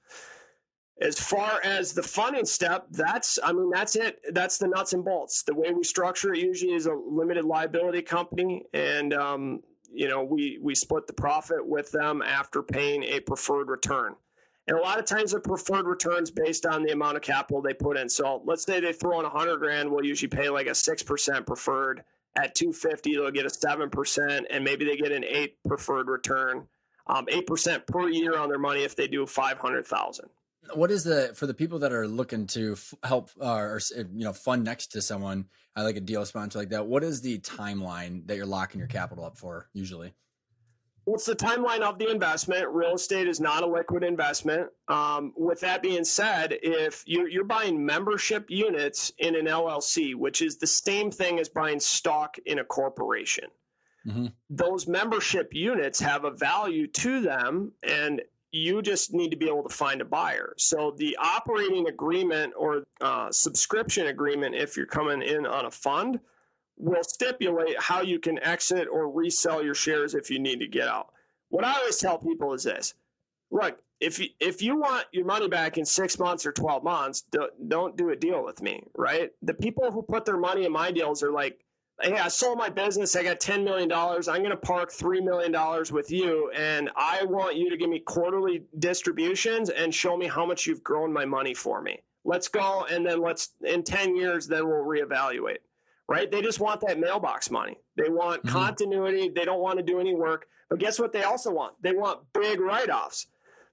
As far as the funding step, that's it. That's the nuts and bolts. The way we structure it usually is a limited liability company, and we split the profit with them after paying a preferred return. And a lot of times the preferred returns based on the amount of capital they put in. So let's say they throw in $100,000, we'll usually pay like a 6% preferred. At 250, they'll get a 7%, and maybe they get an 8 preferred return, 8% per year on their money if they do 500,000.
What is for the people that are looking to help or fund next to someone like a deal sponsor like that? What is the timeline that you're locking your capital up for usually?
What's the timeline of the investment? Real estate is not a liquid investment. With that being said, if you're buying membership units in an LLC, which is the same thing as buying stock in a corporation, those membership units have a value to them, and you just need to be able to find a buyer. So the operating agreement or subscription agreement, if you're coming in on a fund, will stipulate how you can exit or resell your shares if you need to get out. What I always tell people is this: look, if you want your money back in 6 months or 12 months, don't do a deal with me, right? The people who put their money in my deals are like, hey, I sold my business. I got $10 million. I'm going to park $3 million with you, and I want you to give me quarterly distributions and show me how much you've grown my money for me. Let's go, and then in 10 years, then we'll reevaluate, right? They just want that mailbox money. They want continuity. They don't want to do any work. But guess what they also want? They want big write-offs.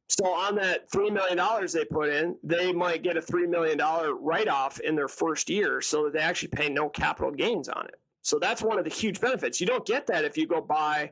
So on that $3 million they put in, they might get a $3 million write-off in their first year so that they actually pay no capital gains on it. So that's one of the huge benefits. You don't get that if you go buy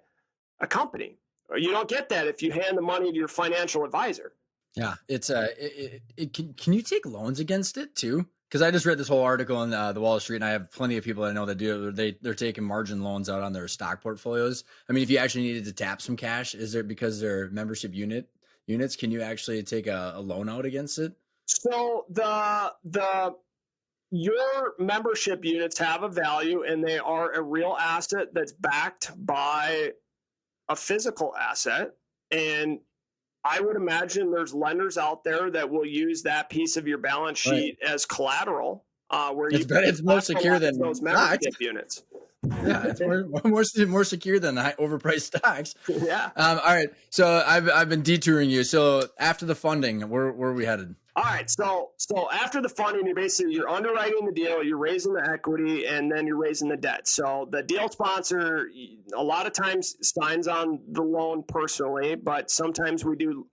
a company, or you don't get that if you hand the money to your financial advisor.
Yeah, it's can you take loans against it too? Because I just read this whole article in the Wall Street, and I have plenty of people I know that do. They're taking margin loans out on their stock portfolios. I mean, if you actually needed to tap some cash, is there, because they're membership units, can you actually take a loan out against it?
So your membership units have a value, and they are a real asset that's backed by a physical asset. And I would imagine there's lenders out there that will use that piece of your balance sheet as collateral, where
it's more secure than
those membership units.
Yeah, it's more secure than overpriced stocks.
Yeah.
All right. So I've been detouring you. So after the funding, where are we headed?
All right. So after the funding, you're underwriting the deal, you're raising the equity, and then you're raising the debt. So the deal sponsor a lot of times signs on the loan personally, but sometimes we do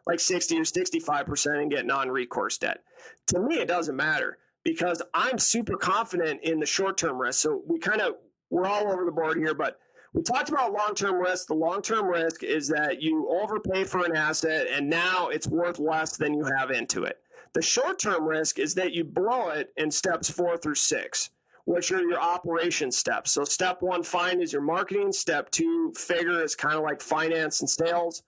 like 60 or 65% and get non-recourse debt. To me, it doesn't matter, because I'm super confident in the short-term risk. So we're all over the board here, but we talked about long-term risk. The long-term risk is that you overpay for an asset and now it's worth less than you have into it. The short-term risk is that you blow it in steps 4 through 6, which are your operation steps. So step 1, find, is your marketing. Step 2, figure, is kind of like finance and sales.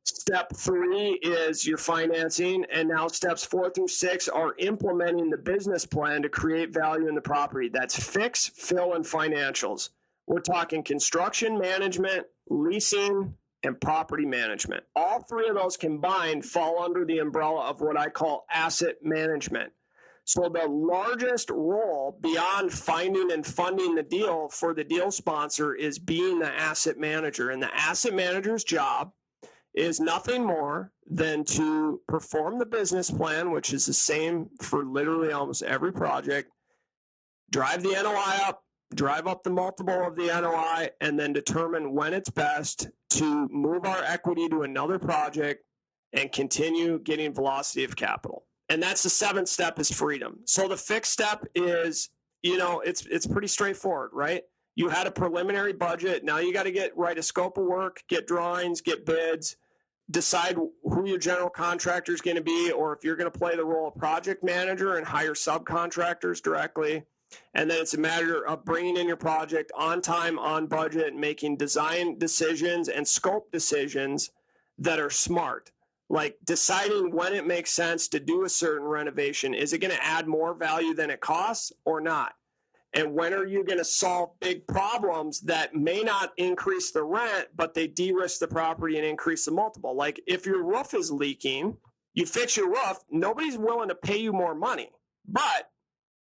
Step 3 is your financing. And now steps 4 through 6 are implementing the business plan to create value in the property. That's fix, fill, and financials. We're talking construction management, leasing, and property management. All 3 of those combined fall under the umbrella of what I call asset management. So the largest role beyond finding and funding the deal for the deal sponsor is being the asset manager. And the asset manager's job is nothing more than to perform the business plan, which is the same for literally almost every project, drive the NOI up, drive up the multiple of the NOI, and then determine when it's best to move our equity to another project and continue getting velocity of capital. And that's the 7th step, is freedom. So the fixed step is, it's pretty straightforward, right? You had a preliminary budget. Now you got to write a scope of work, get drawings, get bids, decide who your general contractor is going to be, or if you're going to play the role of project manager and hire subcontractors directly. And then it's a matter of bringing in your project on time, on budget, making design decisions and scope decisions that are smart, like deciding when it makes sense to do a certain renovation. Is it going to add more value than it costs or not? And when are you going to solve big problems that may not increase the rent, but they de-risk the property and increase the multiple? Like if your roof is leaking, you fix your roof, nobody's willing to pay you more money. But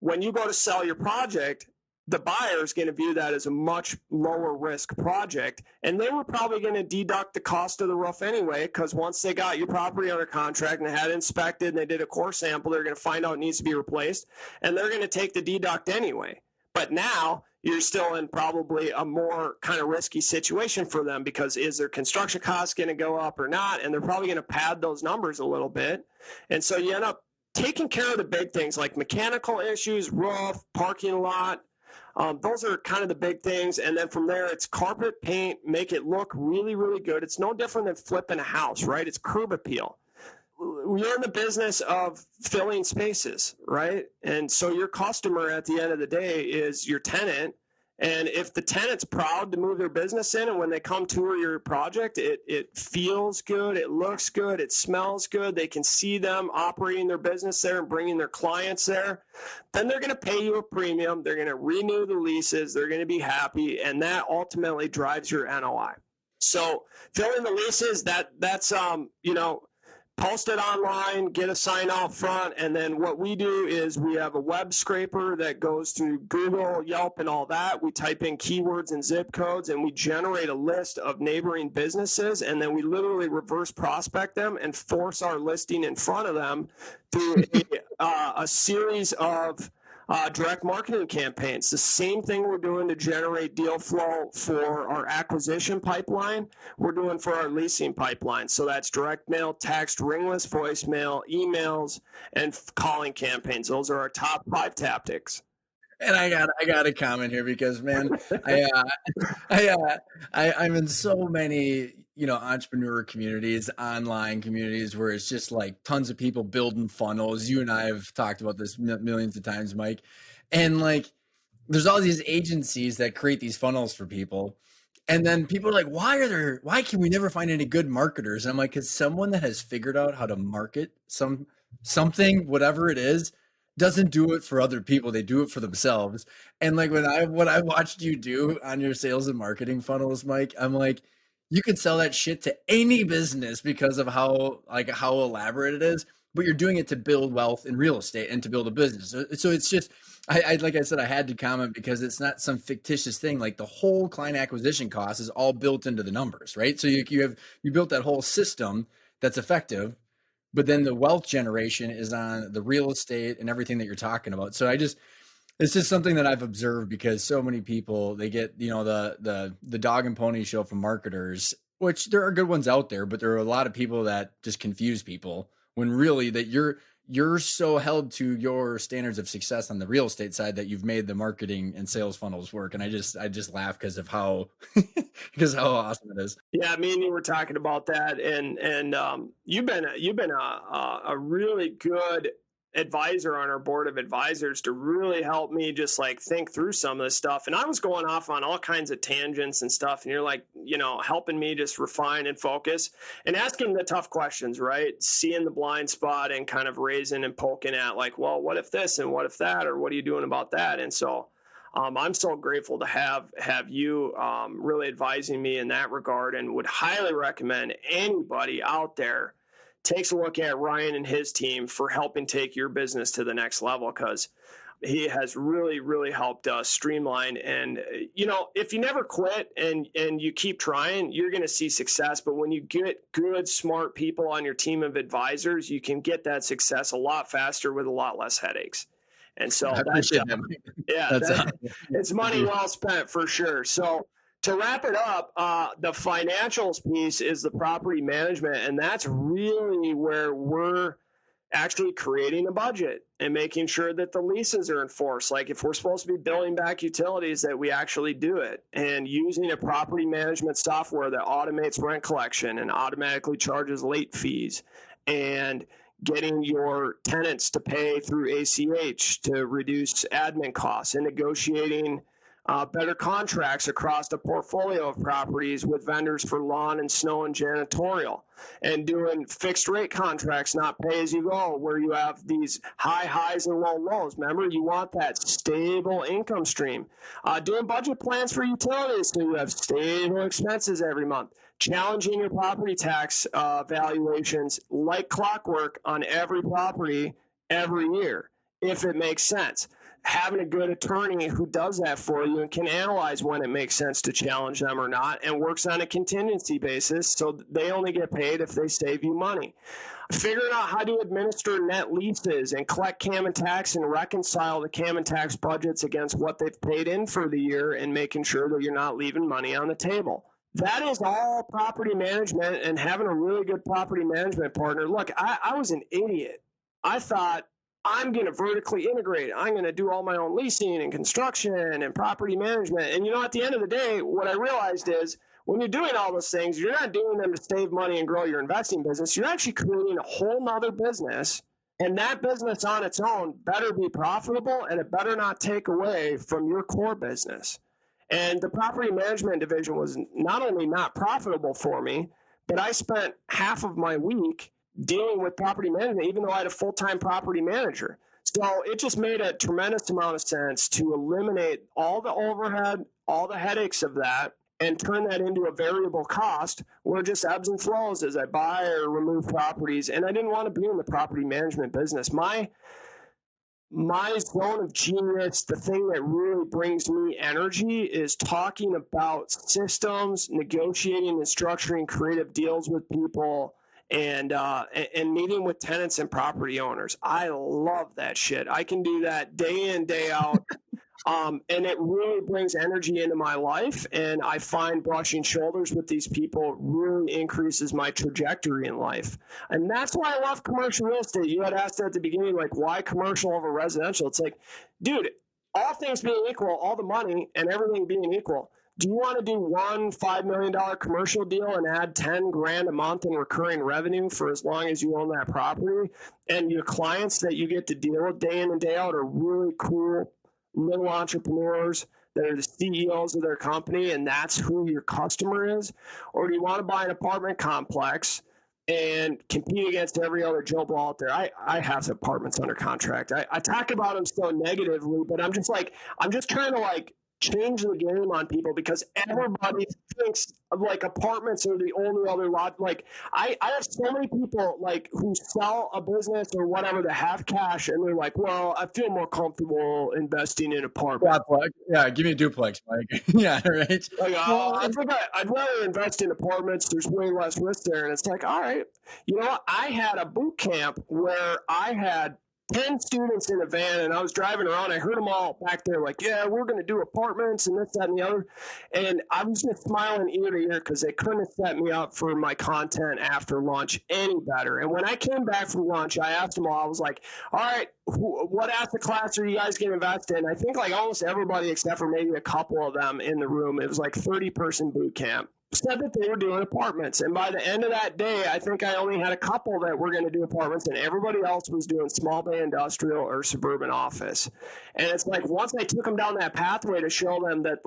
when you go to sell your project, the buyer is going to view that as a much lower risk project. And they were probably going to deduct the cost of the roof anyway, because once they got your property under contract and they had it inspected and they did a core sample, they're going to find out it needs to be replaced, and they're going to take the deduct anyway. But now you're still in probably a more kind of risky situation for them, because is their construction costs going to go up or not? And they're probably going to pad those numbers a little bit. And so you end up taking care of the big things like mechanical issues, roof, parking lot. Those are kind of the big things. And then from there, it's carpet, paint, make it look really, really good. It's no different than flipping a house, right? It's curb appeal. You're in the business of filling spaces, right? And so your customer at the end of the day is your tenant. And if the tenant's proud to move their business in, and when they come tour your project, it feels good, it looks good, it smells good, they can see them operating their business there and bringing their clients there, then they're going to pay you a premium, they're going to renew the leases, they're going to be happy, and that ultimately drives your NOI. So filling the leases, that's post it online, get a sign out front, and then what we do is we have a web scraper that goes through Google, Yelp, and all that. We type in keywords and zip codes, and we generate a list of neighboring businesses, and then we literally reverse prospect them and force our listing in front of them through a series of direct marketing campaigns. The same thing we're doing to generate deal flow for our acquisition pipeline, we're doing for our leasing pipeline. So that's direct mail, text, ringless voicemail, emails, and calling campaigns. Those are our top 5 tactics.
And I got a comment here because, man, I'm in so many, entrepreneur communities, online communities, where it's just like tons of people building funnels. You and I have talked about this millions of times, Mike. And like, there's all these agencies that create these funnels for people. And then people are like, why can we never find any good marketers? And I'm like, it's someone that has figured out how to market something, whatever it is, doesn't do it for other people. They do it for themselves. And like what I watched you do on your sales and marketing funnels, Mike, I'm like, you could sell that shit to any business because of how elaborate it is, but you're doing it to build wealth in real estate and to build a business. So it's just, I like I said, I had to comment because it's not some fictitious thing. Like the whole client acquisition cost is all built into the numbers, right? So you built that whole system that's effective, but then the wealth generation is on the real estate and everything that you're talking about. So it's just something that I've observed, because so many people, they get, the dog and pony show from marketers, which there are good ones out there, but there are a lot of people that just confuse people when really that you're so held to your standards of success on the real estate side that you've made the marketing and sales funnels work. And I just laugh because of how awesome it is.
Yeah, me and you were talking about that, and you've been a really good advisor on our board of advisors to really help me just like think through some of this stuff. And I was going off on all kinds of tangents and stuff, and you're like, helping me just refine and focus and asking the tough questions, right? Seeing the blind spot and kind of raising and poking at like, well, what if this and what if that, or what are you doing about that? And so I'm so grateful to have you really advising me in that regard, and would highly recommend anybody out there takes a look at Ryan and his team for helping take your business to the next level, because he has really, really helped us streamline. And, if you never quit and you keep trying, you're going to see success. But when you get good, smart people on your team of advisors, you can get that success a lot faster with a lot less headaches. And so it's money well spent for sure. So to wrap it up, the financials piece is the property management, and that's really where we're actually creating a budget and making sure that the leases are enforced. Like if we're supposed to be billing back utilities, that we actually do it, and using a property management software that automates rent collection and automatically charges late fees, and getting your tenants to pay through ACH to reduce admin costs, and negotiating better contracts across the portfolio of properties with vendors for lawn and snow and janitorial, and doing fixed rate contracts, not pay as you go, where you have these high highs and low lows. Remember, you want that stable income stream. Doing budget plans for utilities so you have stable expenses every month. Challenging your property tax valuations like clockwork on every property every year, if it makes sense. Having a good attorney who does that for you and can analyze when it makes sense to challenge them or not, and works on a contingency basis so they only get paid if they save you money. Figuring out how to administer net leases and collect CAM and tax and reconcile the CAM and tax budgets against what they've paid in for the year, and making sure that you're not leaving money on the table. That is all property management, and having a really good property management partner. Look, I was an idiot. I thought, I'm going to vertically integrate. I'm going to do all my own leasing and construction and property management. And, at the end of the day, what I realized is when you're doing all those things, you're not doing them to save money and grow your investing business. You're actually creating a whole nother business. And that business on its own better be profitable, and it better not take away from your core business. And the property management division was not only not profitable for me, but I spent half of my week dealing with property management, even though I had a full-time property manager. So it just made a tremendous amount of sense to eliminate all the overhead, all the headaches of that, and turn that into a variable cost where it just ebbs and flows as I buy or remove properties. And I didn't want to be in the property management business. My zone of genius, the thing that really brings me energy, is talking about systems, negotiating and structuring creative deals with people, and meeting with tenants and property owners. I love that shit. I can do that day in, day out. And it really brings energy into my life. And I find brushing shoulders with these people really increases my trajectory in life. And that's why I love commercial real estate. You had asked at the beginning, like, why commercial over residential? It's like, dude, all things being equal, all the money and everything being equal, do you want to do one $5 million commercial deal and add 10 grand a month in recurring revenue for as long as you own that property? And your clients that you get to deal with day in and day out are really cool little entrepreneurs that are the CEOs of their company, and that's who your customer is? Or do you want to buy an apartment complex and compete against every other Joe Blow out there? I have apartments under contract. I talk about them so negatively, but I'm just trying to change the game on people, because everybody thinks like apartments are the only other lot. Like I have so many people who sell a business or whatever to have cash, and they're like, well, I feel more comfortable investing in apartments.
Yeah, give me a duplex, Mike. Yeah, right. Well,
I'd rather invest in apartments. There's way less risk there. And it's like, all right, I had a boot camp where I had 10 students in a van, and I was driving around. I heard them all back there like, yeah, we're going to do apartments and this, that, and the other. And I was just smiling ear to ear because they couldn't have set me up for my content after lunch any better. And when I came back from lunch, I asked them all, I was like, all right, what asset class are you guys going to invest in? I think almost everybody except for maybe a couple of them in the room, it was 30-person boot camp, said that they were doing apartments. And by the end of that day, I think I only had a couple that were going to do apartments, and everybody else was doing small bay industrial or suburban office. And it's once I took them down that pathway to show them that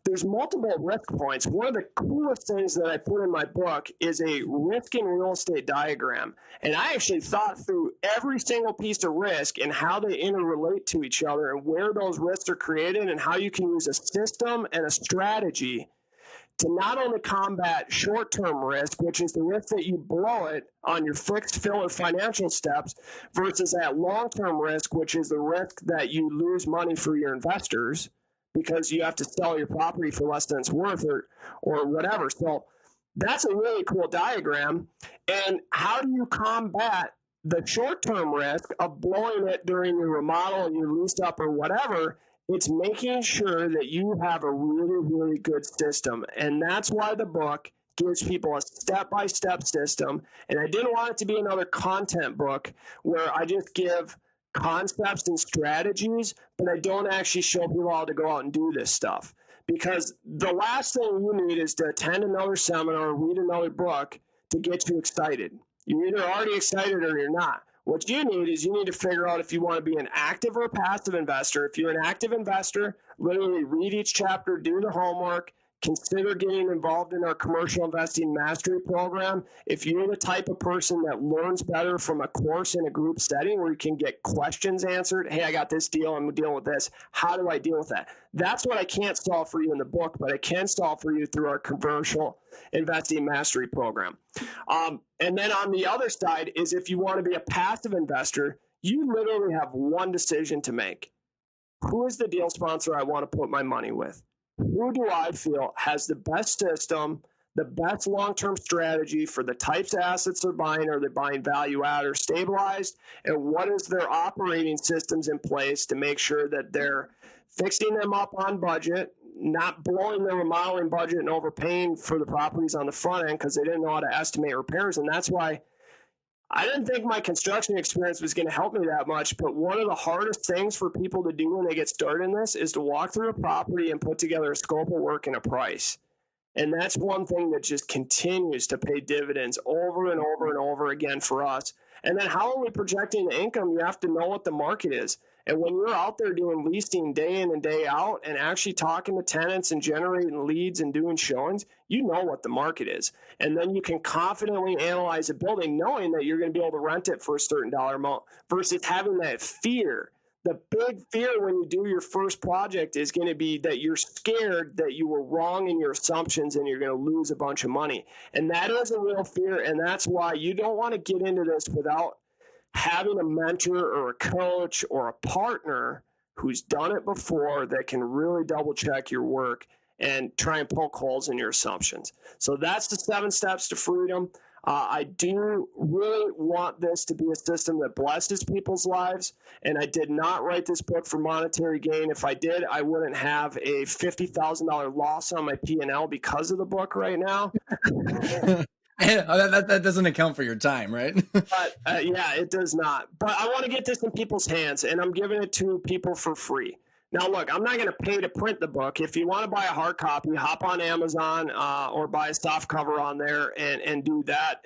there's multiple risk points. One of the coolest things that I put in my book is a risk in real estate diagram. And I actually thought through every single piece of risk and how they interrelate to each other and where those risks are created, and how you can use a system and a strategy to not only combat short-term risk, which is the risk that you blow it on your fixed fill or financial steps, versus that long-term risk, which is the risk that you lose money for your investors because you have to sell your property for less than it's worth, or whatever. So that's a really cool diagram. And how do you combat the short-term risk of blowing it during your remodel, your lease up, or whatever? It's making sure that you have a really, really good system. And that's why the book gives people a step-by-step system. And I didn't want it to be another content book where I just give concepts and strategies, but I don't actually show people how to go out and do this stuff. Because the last thing you need is to attend another seminar or read another book to get you excited. You're either already excited or you're not. What you need is you need to figure out if you want to be an active or a passive investor. If you're an active investor, literally read each chapter, do the homework, consider getting involved in our commercial investing mastery program. If you're the type of person that learns better from a course in a group setting where you can get questions answered, hey, I got this deal, I'm dealing with this, how do I deal with that? That's what I can't solve for you in the book, but I can solve for you through our commercial investing mastery program. And then on the other side is if you want to be a passive investor, you literally have one decision to make. Who is the deal sponsor I want to put my money with? Who do I feel has the best system, the best long-term strategy for the types of assets they're buying? Are they buying value add or stabilized? And what is their operating systems in place to make sure that they're fixing them up on budget, not blowing their remodeling budget and overpaying for the properties on the front end because they didn't know how to estimate repairs. And that's why I didn't think my construction experience was going to help me that much, but one of the hardest things for people to do when they get started in this is to walk through a property and put together a scope of work and a price. And that's one thing that just continues to pay dividends over and over and over again for us. And then how are we projecting the income? You have to know what the market is. And when you're out there doing leasing day in and day out and actually talking to tenants and generating leads and doing showings, you know what the market is. And then you can confidently analyze a building knowing that you're going to be able to rent it for a certain dollar amount versus having that fear. The big fear when you do your first project is going to be that you're scared that you were wrong in your assumptions and you're going to lose a bunch of money. And that is a real fear. And that's why you don't want to get into this without having a mentor or a coach or a partner who's done it before that can really double check your work and try and poke holes in your assumptions. So that's the 7 steps to freedom. I do really want this to be a system that blesses people's lives, and I did not write this book for monetary gain. If I did, I wouldn't have a $50,000 loss on my P&L because of the book right now.
that doesn't account for your time, right?
But yeah, it does not. But I want to get this in people's hands, and I'm giving it to people for free. Now, look, I'm not going to pay to print the book. If you want to buy a hard copy, hop on Amazon or buy a soft cover on there and do that.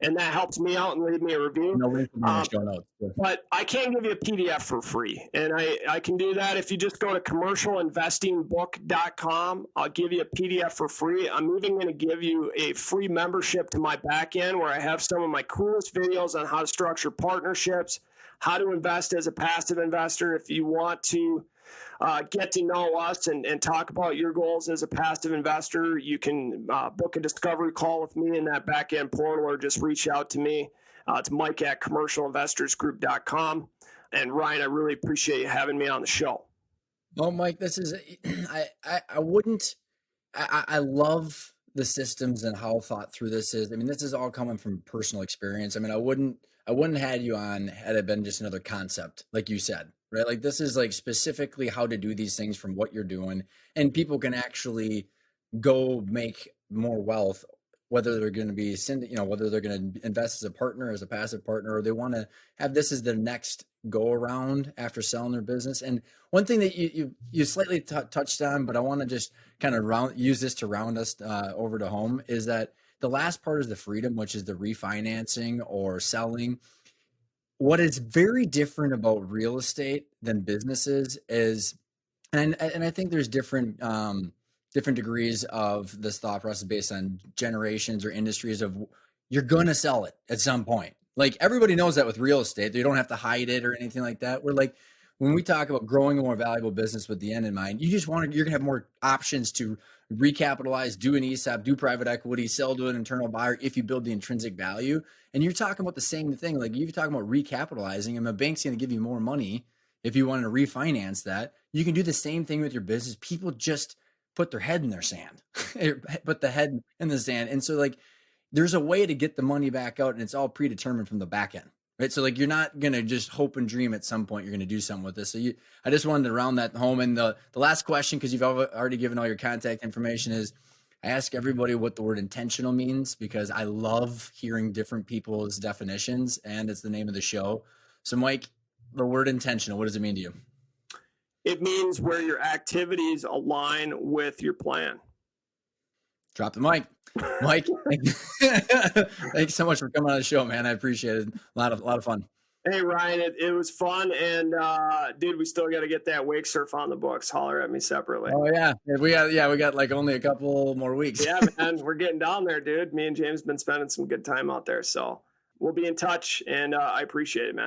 And that helps me out and leave me a review.
No link in the show notes.
But I can give you a PDF for free. And I can do that if you just go to commercialinvestingbook.com. I'll give you a PDF for free. I'm even going to give you a free membership to my back end where I have some of my coolest videos on how to structure partnerships, how to invest as a passive investor. If you want to get to know us and talk about your goals as a passive investor, you can book a discovery call with me in that back end portal or just reach out to me. It's Mike at commercialinvestorsgroup.com. And Ryan, I really appreciate you having me on the show.
Well, Mike, this is, I love the systems and how thought through this is. I mean, this is all coming from personal experience. I mean, I wouldn't have had you on had it been just another concept, like you said, right? Like this is like specifically how to do these things from what you're doing, and people can actually go make more wealth, whether they're going to be, whether they're going to invest as a partner, as a passive partner, or they want to have this as their next go around after selling their business. And one thing that you slightly touched on, but I want to just kind of use this to round us over to home, is that the last part is the freedom, which is the refinancing or selling. What is very different about real estate than businesses is, and I think there's different degrees of this thought process based on generations or industries of you're going to sell it at some point. Like everybody knows that with real estate, you don't have to hide it or anything like that. We're like, when we talk about growing a more valuable business with the end in mind, you're going to have more options to recapitalize, do an ESOP, do private equity, sell to an internal buyer if you build the intrinsic value. And you're talking about the same thing. Like you're talking about recapitalizing, and the bank's going to give you more money if you want to refinance that. You can do the same thing with your business. People just put their head in their sand, put the head in the sand. And so like, there's a way to get the money back out, and it's all predetermined from the back end, right? So like, you're not going to just hope and dream at some point you're going to do something with this. So I just wanted to round that home. And the last question, because you've already given all your contact information, is I ask everybody what the word intentional means, because I love hearing different people's definitions, and it's the name of the show. So Mike, the word intentional, what does it mean to you?
It means where your activities align with your plan.
Drop the mic. Mike, thanks so much for coming on the show, man. I appreciate it. A lot of fun.
Hey Ryan, it was fun, and dude, we still got to get that wake surf on the books. Holler at me separately.
Oh yeah, we got like only a couple more weeks.
Yeah, man, we're getting down there, dude. Me and James been spending some good time out there, so we'll be in touch, and I appreciate it, man.